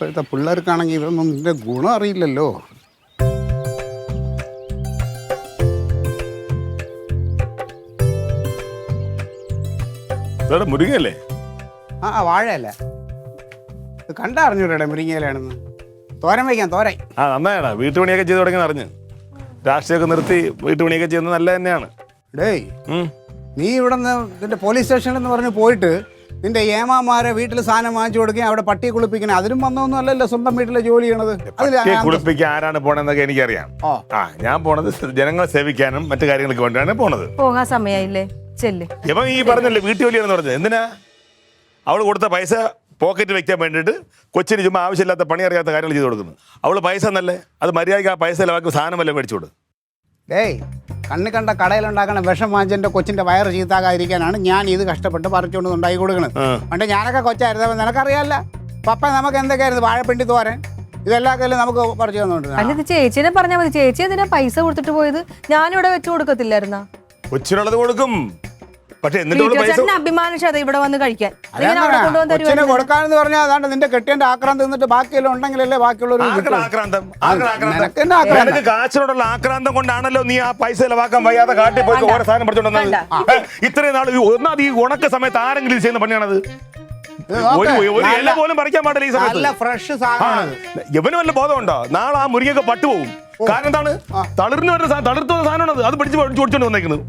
ഇപ്പോഴത്തെ പിള്ളേർക്കാണെങ്കിൽ ഇതൊന്നും ഇതിൻ്റെ ഗുണം അറിയില്ലല്ലോ. മുരിങ്ങല്ലേ? ആ വാഴയല്ല, ഇത് കണ്ടറിഞ്ഞൂടെ മുരിങ്ങയിലാണെന്ന്. തോരൻ വയ്ക്കാം, തോരൻ. ആ നന്നായാണ്. വീട്ടുപണിയൊക്കെ ചെയ്ത് തുടങ്ങി അറിഞ്ഞ് രാഷ്ട്രീയമൊക്കെ നിർത്തി വീട്ടുപണിയൊക്കെ ചെയ്യുന്നത് നല്ല തന്നെയാണ്. ഡേയ്, നീ ഇവിടെ നിന്ന് നിന്റെ പോലീസ് സ്റ്റേഷനിൽ എന്ന് പറഞ്ഞ് പോയിട്ട് നിന്റെ ഏമാമാരെ വീട്ടിൽ സാധനം വാങ്ങിച്ചു കൊടുക്കുകയും അവിടെ പട്ടിയെ കുളിപ്പിക്കണം, അതിനും വന്നൊന്നും അല്ലല്ലോ സ്വന്തം വീട്ടിലെ ജോലി ചെയ്യണത്. കുളിപ്പിക്കാൻ ആരാണ് പോണെന്നൊക്കെ എനിക്കറിയാം. ഞാൻ പോണത് ജനങ്ങളെ സേവിക്കാനും മറ്റു കാര്യങ്ങൾക്ക് വേണ്ടിയാണ് പോണത്. പോകാൻ സമയമായില്ലേ, ചെല്ല്. ഇപ്പം ഈ പറഞ്ഞല്ലേ വീട്ടുജോലിയാണെന്ന് പറഞ്ഞത്, എന്തിനാ? അവൾ കൊടുത്ത പൈസ പോക്കറ്റ് വെക്കാൻ വേണ്ടിയിട്ട് കൊച്ചിന് ചുമ്മാ ആവശ്യമില്ലാത്ത പണി അറിയാത്ത കാര്യങ്ങൾ ചെയ്ത് കൊടുക്കുന്നു. അവൾ പൈസ എന്നല്ലേ, അത് മര്യാദയ്ക്ക് ആ പൈസ ചിലവാക്കി സാധനം വല്ലതും മേടിച്ചു കൊടുക്കും. ഡേയ്, കണ്ണ് കണ്ട കടയിലുണ്ടാക്കണ വിഷം വാങ്ങിച്ചെൻ്റെ കൊച്ചിൻ്റെ വയറ് ചീത്താകാതിരിക്കാനാണ് ഞാൻ ഇത് കഷ്ടപ്പെട്ട് പറിച്ചുകൊണ്ട് ഉണ്ടാക്കി കൊടുക്കുന്നത്. പണ്ട് ഞാനൊക്കെ കൊച്ചായിരുന്നു, നിനക്കറിയാമല്ല പപ്പ നമുക്ക് എന്തൊക്കെയായിരുന്നു, വാഴപ്പിണ്ടി തോരൻ ഇതെല്ലാം നമുക്ക് പറിച്ചു തന്നുണ്ട്. അല്ല, ഇത് ചേച്ചിനെ പറഞ്ഞാൽ മതി. ചേച്ചി എന്തിനാ പൈസ കൊടുത്തിട്ട് പോയത്? ഞാനിവിടെ വെച്ച് കൊടുക്കത്തില്ലായിരുന്നാ? കൊച്ചിനുള്ളത് കൊടുക്കും, പക്ഷെ എന്നിട്ട് അഭിമാനിച്ചത് ഇവിടെ വന്ന് കഴിക്കാൻ കൊച്ചിനെ കൊടുക്കാനെന്ന് പറഞ്ഞാൽ അതാണ്ട് നിന്റെ കെട്ടിയന്റെ ആക്രാന്തം എന്നിട്ട് ബാക്കിയെല്ലാം ഉണ്ടെങ്കിലല്ലേ ബാക്കിയുള്ളവർ. കാശിനോടുള്ള ആക്രാന്തം കൊണ്ടാണല്ലോ നീ ആ പൈസ ചെലവാക്കാൻ വയ്യാതെ കാട്ടി പോയി ഓരോ സാധനം പഠിച്ചോണ്ടെന്നത്. ഇത്രയും നാൾ ഒന്നാമത് ഈ ഉണക്ക സമയത്ത് ആരെങ്കിലും ഇത് ചെയ്യുന്ന പണിയാണത്? ഒരു ഇല പോലും പറിക്കാൻ പാടില്ല ഈ സമയത്ത്. ഫ്രഷ് സാധനം. ഇവന് വല്ല ബോധമുണ്ടോ? നാളെ ആ മുരിങ്ങയൊക്കെ പട്ടുപോകും. കാരണം എന്താണ്? തളിർന്നു വരുന്ന തളിർത്തുന്ന സാധനമാണ് അത് പിടിച്ച് ചോദിച്ചോണ്ട് വന്നേക്കുന്നത്.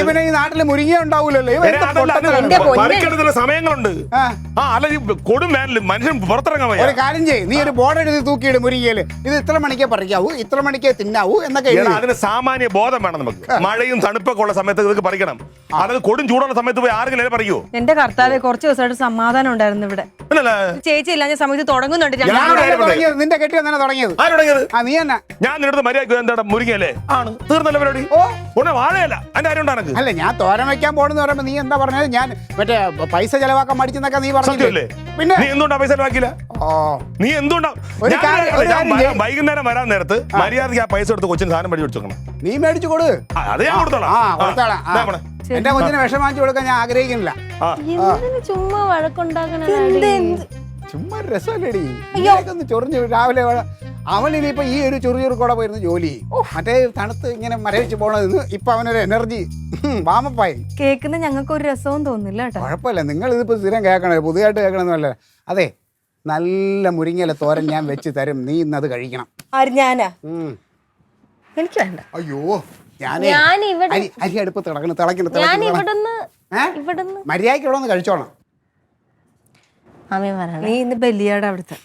പിന്നെ ഈ നാട്ടില് മുരിങ്ങ ഉണ്ടാവൂലല്ലോ, പറിക്കെടുത്തുള്ള സമയങ്ങളുണ്ട്. അല്ല ഈ കൊടും വേനലും മനുഷ്യൻ പുറത്തിറങ്ങാൻ ഒരു കാര്യം ചെയ്യും, നീ ഒരു ബോർഡ് എഴുതി തൂക്കിയിട് മുരിങ്ങയില്, ഇത് ഇത്ര മണിക്കേ പറിക്കാവൂ, ഇത്ര മണിക്കേ തിന്നാവൂ എന്നൊക്കെ. അതിന് സാമാന്യ ബോധം വേണം നമുക്ക്. മഴയും തണുപ്പൊക്കെ ഉള്ള സമയത്ത് ഇതൊക്കെ പറിക്കണം. അതായത് കൊടും ചൂടുള്ള സമയത്ത് പോയി ആരെങ്കിലും പറിക്കോ? എന്റെ കർത്താവെ, കുറച്ച് ദിവസമായിട്ട് സമാധാനം ഉണ്ടായിരുന്നു ഇവിടെ. ചേച്ചി ഇല്ലാഞ്ഞ സമയത്ത് തുടങ്ങുന്നുണ്ട്. നിന്റെ കെട്ടി തന്നെ തുടങ്ങിയത്. ഞാൻ നിങ്ങളുടെ മര്യാദ എന്താണ് മുരിങ്ങയല്ലേ ആണ് തീർന്നല്ല പരിപാടി. ഉടനെ വാഴയല്ല അതിന്റെ കാര്യം ഉണ്ടാകും. അല്ല, ഞാൻ തോരൻ വെക്കാൻ പോണെന്ന് പറയുമ്പോ നീ എന്താ പറഞ്ഞത്? ഞാൻ മറ്റേ പൈസ ചെലവാക്കാൻ മടിച്ചെന്നൊക്കെ നീ പറഞ്ഞില്ലേ? പിന്നെ നീ എന്തുകൊണ്ടാ പൈസ ചെലവാക്കില്ല? നീ എന്തുകൊണ്ടാ വൈകുന്നേരം വരാൻ നേരത്ത് മര്യാദയ്ക്ക് ആ പൈസ എടുത്ത് കൊച്ചിന് സാധനം മേടിച്ചു കൊടുക്കണം. നീ മേടിച്ചു കൊടു, അത് ഞാൻ കൊടുത്തോളാം. എന്റെ കൊച്ചിന് വിഷം വാങ്ങിച്ചു കൊടുക്കാൻ ഞാൻ ആഗ്രഹിക്കുന്നില്ല. ചുമ്മാ വഴക്കുണ്ടാക്കണ, ചുമ്മാ രസമല്ലേടി ഒന്ന് ചൊറിഞ്ഞു രാവിലെ. അവനിനിയിപ്പോ ഈ ഒരു ചെറിയൊരു പോയിരുന്നു ജോലി ചെയ്യും. മറ്റേ തണുത്ത് ഇങ്ങനെ മരവിച്ച് പോണത് ഇപ്പൊ അവനൊരു എനർജി വാമപ്പായി. കേൾക്കുന്ന ഞങ്ങൾക്ക് ഒരു രസവും തോന്നില്ല കേട്ടോ. കുഴപ്പമില്ല, നിങ്ങൾ ഇതിപ്പോ സ്ഥിരം കേൾക്കണേ, പുതിയതായിട്ട് കേൾക്കണമെന്നല്ല. അതെ, നല്ല മുരിങ്ങയില തോരൻ ഞാൻ വെച്ച് തരും, നീ ഇന്നത് കഴിക്കണം. ഞാനാ? എനിക്ക് വേണ്ട. അയ്യോ, അരി അടുപ്പത്ത് തിളക്കണം. മര്യാദയ്ക്ക് ഇവിടെ ഒന്ന് കഴിച്ചോണം. നീ ഇന്ന് ബലിയാട് അവിടുത്തെ